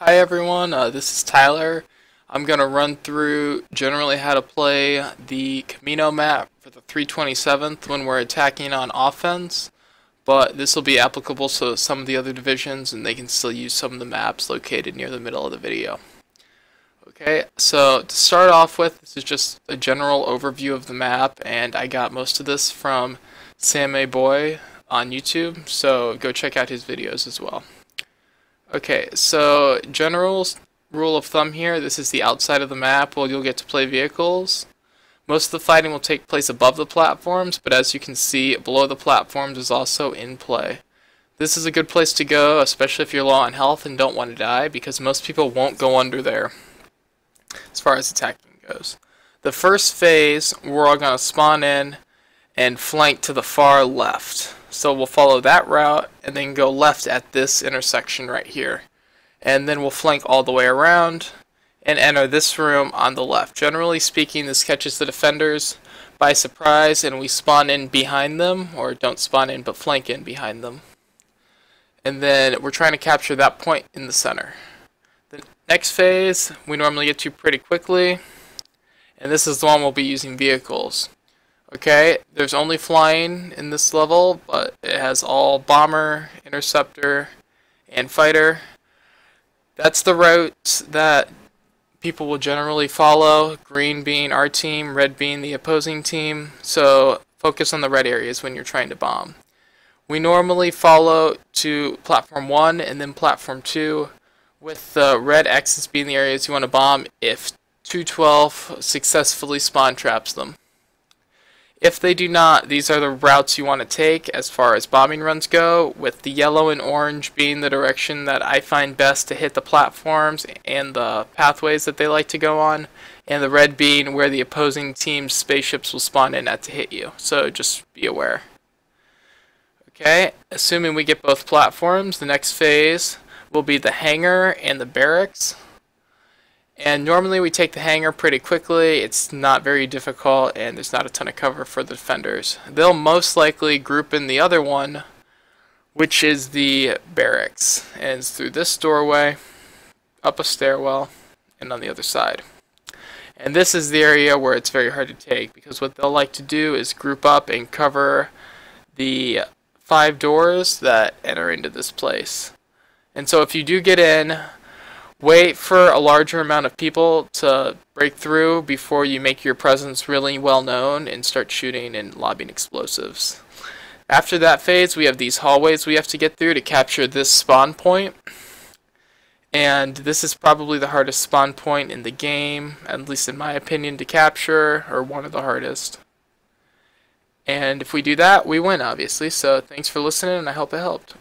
Hi everyone, this is Tyler. I'm going to run through generally how to play the Kamino map for the 327th when we're attacking on offense, but this will be applicable to some of the other divisions and they can still use some of the maps located near the middle of the video. Okay, so to start off with, this is just a general overview of the map, and I got most of this from Sam A. Boy on YouTube, so go check out his videos as well. Okay, so general rule of thumb here, this is the outside of the map where you'll get to play vehicles. Most of the fighting will take place above the platforms, but as you can see, below the platforms is also in play. This is a good place to go, especially if you're low on health and don't want to die, because most people won't go under there as far as attacking goes. The first phase, we're all going to spawn in and flank to the far left. So we'll follow that route and then go left at this intersection right here. And then we'll flank all the way around and enter this room on the left. Generally speaking, this catches the defenders by surprise and we spawn in behind them, or don't spawn in but flank in behind them. And then we're trying to capture that point in the center. The next phase we normally get to pretty quickly, and this is the one we'll be using vehicles. Okay, there's only flying in this level, but it has all bomber, interceptor, and fighter. That's the route that people will generally follow, green being our team, red being the opposing team, so focus on the red areas when you're trying to bomb. We normally follow to platform 1 and then platform 2, with the red X's being the areas you want to bomb if 212 successfully spawn traps them. If they do not, these are the routes you want to take as far as bombing runs go, with the yellow and orange being the direction that I find best to hit the platforms and the pathways that they like to go on, and the red being where the opposing team's spaceships will spawn in at to hit you, so just be aware. Okay, assuming we get both platforms, the next phase will be the hangar and the barracks. And normally we take the hangar pretty quickly. It's not very difficult and there's not a ton of cover for the defenders. They'll most likely group in the other one, which is the barracks. And it's through this doorway, up a stairwell, and on the other side. And this is the area where it's very hard to take, because what they'll like to do is group up and cover the 5 doors that enter into this place. And so if you do get in, wait for a larger amount of people to break through before you make your presence really well known and start shooting and lobbing explosives. After that phase, we have these hallways we have to get through to capture this spawn point. And this is probably the hardest spawn point in the game, at least in my opinion, to capture, or one of the hardest. And if we do that, we win, obviously. So thanks for listening, and I hope it helped.